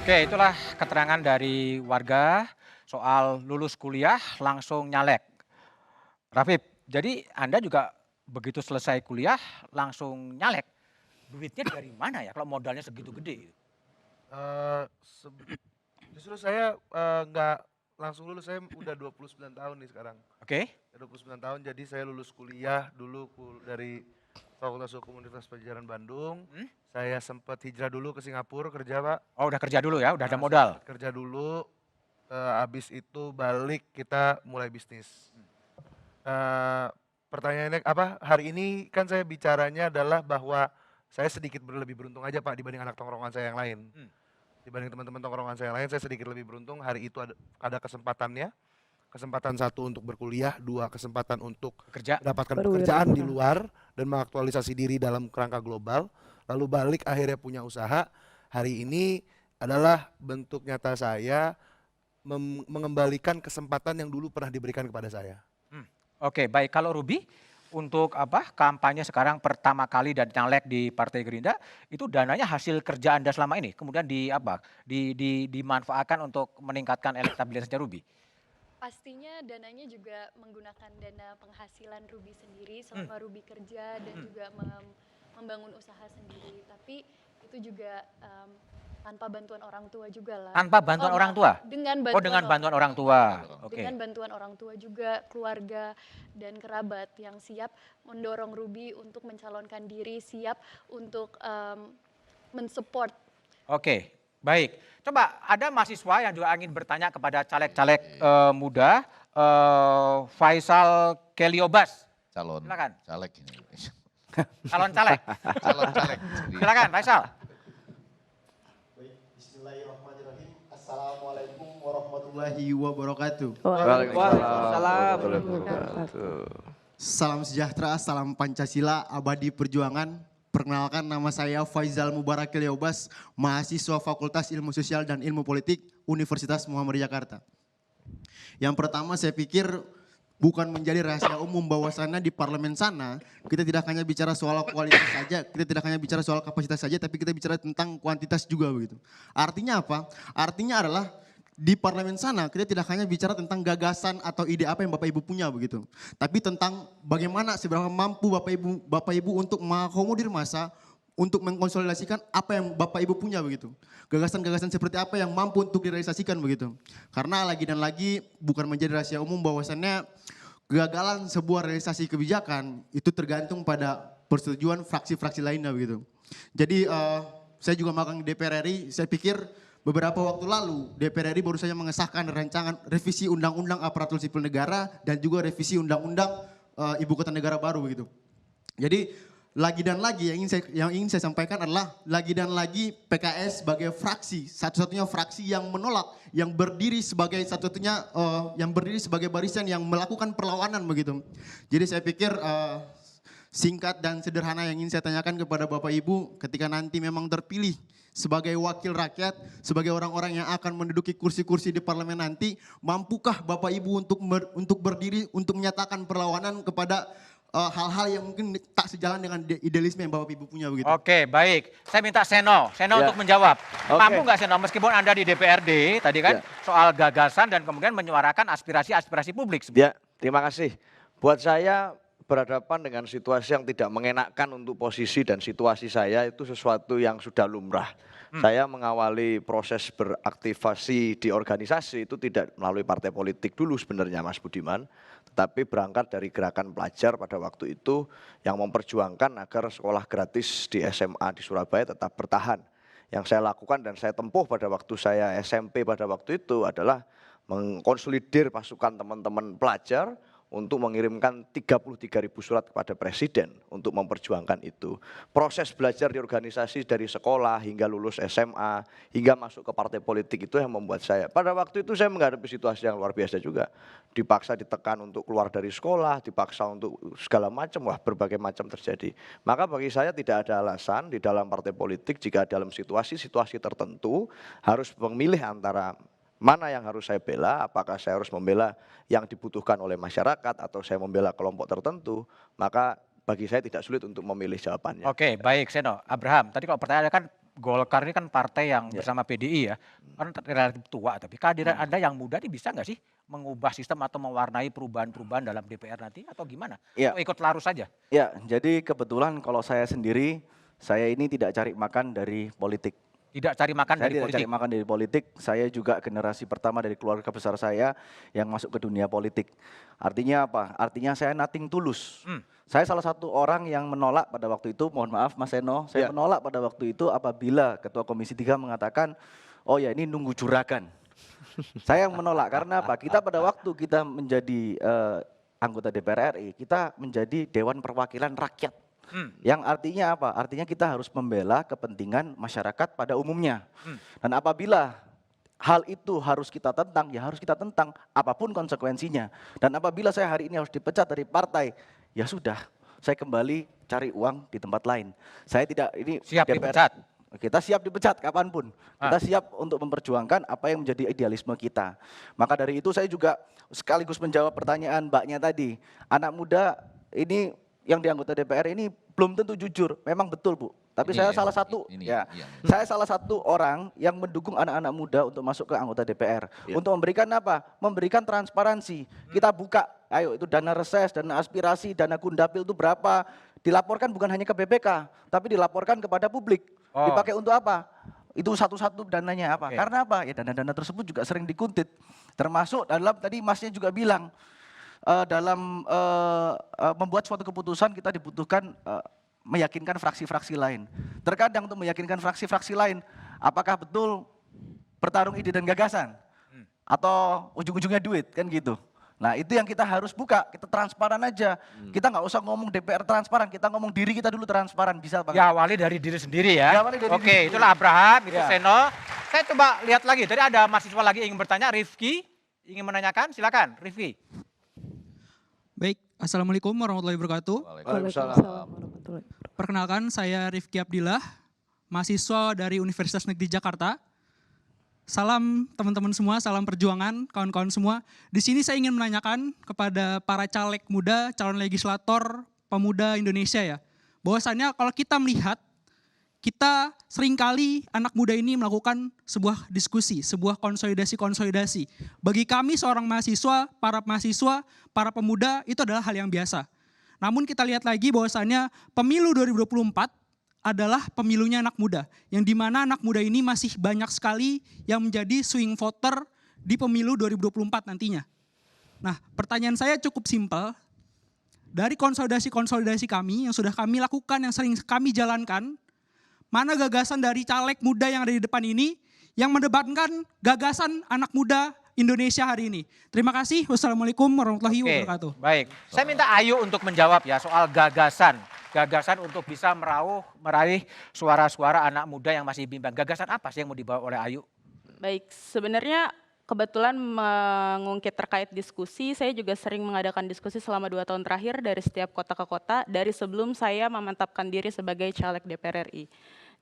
Oke, itulah keterangan dari warga soal lulus kuliah langsung nyalek. Rafif, jadi Anda juga begitu selesai kuliah langsung nyalek. Duitnya dari mana ya kalau modalnya segitu gede? Eee, seb Justru saya, nggak langsung lulus, saya udah 29 tahun nih sekarang. Oke? 29 tahun, jadi saya lulus kuliah dulu dari Fakultas Hukum Universitas Padjadjaran Bandung. Hmm? Saya sempat hijrah dulu ke Singapura kerja, Pak. Oh, udah kerja dulu ya, udah ada Saya modal. sempat kerja dulu, habis itu balik kita mulai bisnis. Eee, Pertanyaannya apa, hari ini kan saya bicaranya adalah bahwa saya sedikit lebih beruntung aja, Pak, dibanding anak tongkrongan saya yang lain. Hmm. Dibanding teman-teman tongkrongan saya yang lain, saya sedikit lebih beruntung hari itu ada kesempatannya. Kesempatan satu untuk berkuliah, dua kesempatan untuk Kerja. mendapatkan pekerjaan di Berwirausaha. luar dan mengaktualisasi diri dalam kerangka global, lalu balik akhirnya punya usaha. Hari ini adalah bentuk nyata saya mengembalikan kesempatan yang dulu pernah diberikan kepada saya. Oke, baik. Kalau Ruby, untuk apa kampanye sekarang pertama kali dan nyalek di Partai Gerindra, itu dananya hasil kerja Anda selama ini, kemudian dimanfaatkan untuk meningkatkan elektabilitasnya Ruby? Pastinya dananya juga menggunakan dana penghasilan Ruby sendiri selama Ruby kerja dan juga membangun usaha sendiri. Tapi itu juga tanpa bantuan orang tua juga lah. Tanpa bantuan orang tua? Dengan Oh, dengan bantuan orang tua. Oke. dengan bantuan orang tua juga, keluarga dan kerabat yang siap mendorong Ruby untuk mencalonkan diri, siap untuk mensupport. Oke, baik. Coba ada mahasiswa yang juga ingin bertanya kepada caleg-caleg muda, Faisal Keliobas. Calon Silakan. caleg ini. Calon caleg. Calon caleg. Silakan, Faisal. Baik, bismillahirrahmanirrahim. Assalamualaikum warahmatullahi wabarakatuh. Waalaikumsalam. Salam sejahtera, salam Pancasila, abadi perjuangan. Perkenalkan, nama saya Faizal Mubarak Keliobas, mahasiswa Fakultas Ilmu Sosial dan Ilmu Politik Universitas Muhammadiyah Jakarta. Yang pertama saya pikir bukan menjadi rahasia umum bahwasannya di parlemen sana kita tidak hanya bicara soal kualitas saja, kita tidak hanya bicara soal kapasitas saja, tapi kita bicara tentang kuantitas juga begitu. Artinya apa? Artinya adalah di parlemen sana kita tidak hanya bicara tentang gagasan atau ide apa yang Bapak Ibu punya begitu. Tapi tentang bagaimana seberapa mampu Bapak Ibu untuk mengakomodir massa, untuk mengkonsolidasikan apa yang Bapak Ibu punya begitu. Gagasan-gagasan seperti apa yang mampu untuk direalisasikan begitu. Karena lagi dan lagi bukan menjadi rahasia umum bahwasannya kegagalan sebuah realisasi kebijakan itu tergantung pada persetujuan fraksi-fraksi lainnya begitu. Jadi saya juga magang di DPR RI, saya pikir beberapa waktu lalu DPR RI baru saja mengesahkan rancangan revisi Undang-Undang Aparatur Sipil Negara dan juga revisi Undang-Undang Ibu Kota Negara baru begitu. Jadi lagi dan lagi yang ingin saya sampaikan adalah lagi dan lagi PKS sebagai fraksi, satu-satunya fraksi yang menolak, yang berdiri sebagai satu-satunya yang berdiri sebagai barisan yang melakukan perlawanan begitu. Jadi saya pikir singkat dan sederhana yang ingin saya tanyakan kepada Bapak Ibu ketika nanti memang terpilih sebagai wakil rakyat, sebagai orang-orang yang akan menduduki kursi-kursi di parlemen nanti, mampukah Bapak Ibu untuk berdiri, untuk menyatakan perlawanan kepada hal-hal yang mungkin tak sejalan dengan idealisme yang Bapak Ibu punya begitu. Oke, baik. Saya minta Seno Ya. untuk menjawab. Oke. Mampu nggak Seno, meskipun Anda di DPRD tadi kan Ya. soal gagasan dan kemudian menyuarakan aspirasi-aspirasi publik. Ya, terima kasih. Buat saya berhadapan dengan situasi yang tidak mengenakkan untuk posisi dan situasi saya itu sesuatu yang sudah lumrah. Saya mengawali proses beraktivasi di organisasi itu tidak melalui partai politik dulu sebenarnya Mas Budiman, tetapi berangkat dari gerakan pelajar pada waktu itu yang memperjuangkan agar sekolah gratis di SMA di Surabaya tetap bertahan. Yang saya lakukan dan saya tempuh pada waktu saya SMP pada waktu itu adalah mengkonsolidir pasukan teman-teman pelajar untuk mengirimkan 33.000 surat kepada Presiden untuk memperjuangkan itu. Proses belajar di organisasi dari sekolah hingga lulus SMA, hingga masuk ke partai politik itu yang membuat saya, pada waktu itu saya menghadapi situasi yang luar biasa juga. Dipaksa ditekan untuk keluar dari sekolah, dipaksa untuk segala macam, wah berbagai macam terjadi. Maka bagi saya tidak ada alasan di dalam partai politik jika dalam situasi-situasi tertentu harus memilih antara mana yang harus saya bela, apakah saya harus membela yang dibutuhkan oleh masyarakat atau saya membela kelompok tertentu, maka bagi saya tidak sulit untuk memilih jawabannya. Oke, baik Seno. Abraham, tadi kalau pertanyaan kan Golkar ini kan partai yang bersama PDI ya, kan relatif tua, tapi kehadiran Anda yang muda ini bisa nggak sih mengubah sistem atau mewarnai perubahan-perubahan dalam DPR nanti atau gimana? Iya. Atau ikut larut saja? Ya, jadi kebetulan kalau saya sendiri, saya ini tidak cari makan dari politik. Tidak cari makan Saya dari tidak politik? cari makan dari politik, saya juga generasi pertama dari keluarga besar saya yang masuk ke dunia politik. Artinya apa? Artinya saya nothing tulus. Saya salah satu orang yang menolak pada waktu itu, mohon maaf Mas Eno, saya menolak pada waktu itu apabila Ketua Komisi 3 mengatakan, oh ya ini nunggu juragan. Saya menolak karena apa? Kita pada waktu kita menjadi anggota DPR RI, kita menjadi Dewan Perwakilan Rakyat. Yang artinya apa? Artinya kita harus membela kepentingan masyarakat pada umumnya. Dan apabila hal itu harus kita tentang, ya harus kita tentang apapun konsekuensinya. Dan apabila saya hari ini harus dipecat dari partai, ya sudah, saya kembali cari uang di tempat lain. Saya tidak ini Siap dipecat? Kita siap dipecat kapanpun. Kita siap untuk memperjuangkan apa yang menjadi idealisme kita. Maka dari itu saya juga sekaligus menjawab pertanyaan Mbaknya tadi. Anak muda ini yang di anggota DPR ini belum tentu jujur. Memang betul Bu. Tapi saya salah satu, saya salah satu orang yang mendukung anak-anak muda untuk masuk ke anggota DPR. Untuk memberikan apa? Memberikan transparansi. Kita buka, ayo itu dana reses, dana aspirasi, dana kundapil itu berapa. Dilaporkan bukan hanya ke BPK, tapi dilaporkan kepada publik. Dipakai untuk apa? Itu satu-satu dananya apa? Karena apa? Ya dana-dana tersebut juga sering dikuntit. Termasuk dalam tadi Masnya juga bilang, dalam membuat suatu keputusan kita dibutuhkan meyakinkan fraksi-fraksi lain. Terkadang untuk meyakinkan fraksi-fraksi lain, apakah betul bertarung ide dan gagasan? Atau ujung-ujungnya duit, kan gitu. Nah itu yang kita harus buka, kita transparan aja. Kita nggak usah ngomong DPR transparan, kita ngomong diri kita dulu transparan, bisa Bang? Diawali dari diri sendiri ya? Diawali dari diri Oke, sendiri. itulah Abraham, itu Seno. Saya coba lihat lagi, tadi ada mahasiswa lagi ingin bertanya, Rifki ingin menanyakan, silakan Rifki. Baik, Assalamualaikum warahmatullahi wabarakatuh. Waalaikumsalam. Perkenalkan, saya Rifki Abdillah, mahasiswa dari Universitas Negeri Jakarta. Salam teman-teman semua, salam perjuangan, kawan-kawan semua. Di sini saya ingin menanyakan kepada para caleg muda, calon legislator pemuda Indonesia ya. Bahwasannya kalau kita melihat, kita seringkali anak muda ini melakukan sebuah diskusi, sebuah konsolidasi-konsolidasi. Bagi kami seorang mahasiswa, para pemuda itu adalah hal yang biasa. Namun kita lihat lagi bahwasannya pemilu 2024 adalah pemilunya anak muda. Yang dimana anak muda ini masih banyak sekali yang menjadi swing voter di pemilu 2024 nantinya. Nah pertanyaan saya cukup simpel. Dari konsolidasi-konsolidasi kami yang sudah kami lakukan, yang sering kami jalankan, mana gagasan dari caleg muda yang ada di depan ini yang mendebatkan gagasan anak muda Indonesia hari ini. Terima kasih. Wassalamualaikum warahmatullahi wabarakatuh. Baik, saya minta Ayu untuk menjawab ya soal gagasan. Gagasan untuk bisa meraih suara-suara anak muda yang masih bimbang. Gagasan apa sih yang mau dibawa oleh Ayu? Baik, sebenarnya kebetulan mengungkit terkait diskusi, saya juga sering mengadakan diskusi selama 2 tahun terakhir dari setiap kota ke kota, dari sebelum saya memantapkan diri sebagai caleg DPR RI.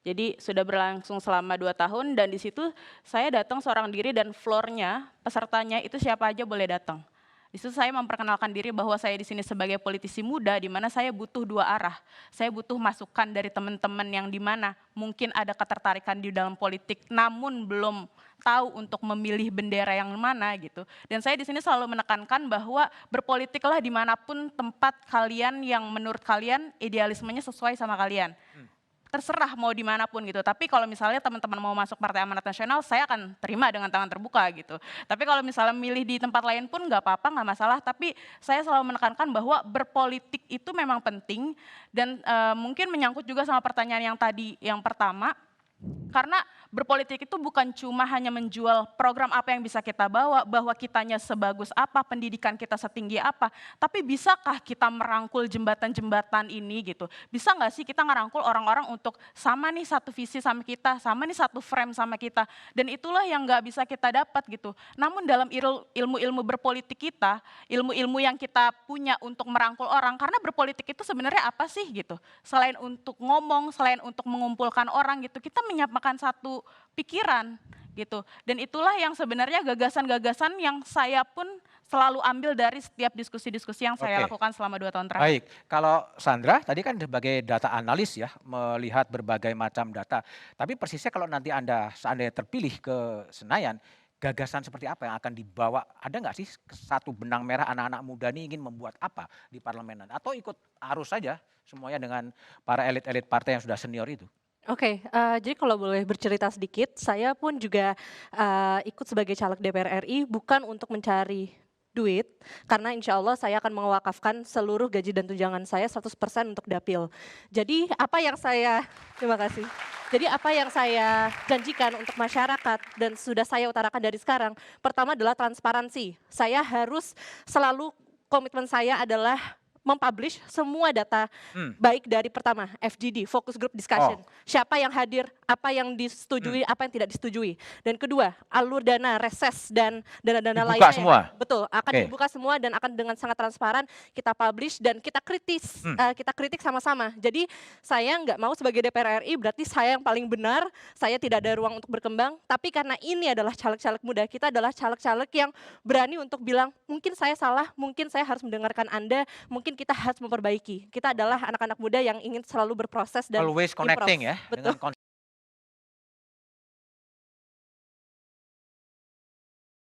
Jadi sudah berlangsung selama 2 tahun dan di situ saya datang seorang diri dan floornya, pesertanya itu siapa aja boleh datang. Di situ saya memperkenalkan diri bahwa saya di sini sebagai politisi muda di mana saya butuh 2 arah. Saya butuh masukan dari teman-teman yang di mana mungkin ada ketertarikan di dalam politik namun belum tahu untuk memilih bendera yang mana gitu. Dan saya di sini selalu menekankan bahwa berpolitiklah dimanapun tempat kalian yang menurut kalian idealismenya sesuai sama kalian. Terserah mau dimanapun gitu, tapi kalau misalnya teman-teman mau masuk Partai Amanat Nasional, saya akan terima dengan tangan terbuka gitu. Tapi kalau misalnya milih di tempat lain pun nggak apa-apa, nggak masalah, tapi saya selalu menekankan bahwa berpolitik itu memang penting, dan mungkin menyangkut juga sama pertanyaan yang tadi, yang pertama, karena berpolitik itu bukan cuma hanya menjual program apa yang bisa kita bawa, bahwa kitanya sebagus apa, pendidikan kita setinggi apa, tapi bisakah kita merangkul jembatan-jembatan ini gitu? Bisa nggak sih kita ngerangkul orang-orang untuk sama nih satu visi sama kita, sama nih satu frame sama kita, dan itulah yang nggak bisa kita dapat gitu. Namun dalam ilmu-ilmu berpolitik kita, ilmu-ilmu yang kita punya untuk merangkul orang, karena berpolitik itu sebenarnya apa sih gitu? Selain untuk ngomong, selain untuk mengumpulkan orang gitu, kita menyamakan satu pikiran gitu. Dan itulah yang sebenarnya gagasan-gagasan yang saya pun selalu ambil dari setiap diskusi-diskusi yang saya Oke. lakukan selama 2 tahun terakhir. Baik, kalau Sandra tadi kan sebagai data analis ya, melihat berbagai macam data. Tapi persisnya kalau nanti Anda seandainya terpilih ke Senayan, gagasan seperti apa yang akan dibawa? Ada nggak sih satu benang merah anak-anak muda ini ingin membuat apa di parlemen? Atau ikut arus saja semuanya dengan para elit-elit partai yang sudah senior itu? Oke, jadi kalau boleh bercerita sedikit, saya pun juga ikut sebagai caleg DPR RI bukan untuk mencari duit, karena insya Allah saya akan mewakafkan seluruh gaji dan tunjangan saya 100% untuk dapil. Jadi apa yang saya, terima kasih. Jadi apa yang saya janjikan untuk masyarakat dan sudah saya utarakan dari sekarang, pertama adalah transparansi. Saya harus selalu, komitmen saya adalah mempublish semua data, baik dari pertama FGD, focus group discussion, siapa yang hadir, apa yang disetujui, apa yang tidak disetujui, dan kedua alur dana reses dan dana-dana Dibuka lainnya semua? betul akan Oke. dibuka semua dan akan dengan sangat transparan kita publish dan kita kita kritik sama-sama. Jadi saya nggak mau sebagai DPR RI berarti saya yang paling benar, saya tidak ada ruang untuk berkembang, tapi karena ini adalah caleg-caleg muda, kita adalah caleg-caleg yang berani untuk bilang mungkin saya salah, mungkin saya harus mendengarkan Anda, mungkin kita harus memperbaiki. Kita adalah anak-anak muda yang ingin selalu berproses dan Always connecting improve. ya Betul. dengan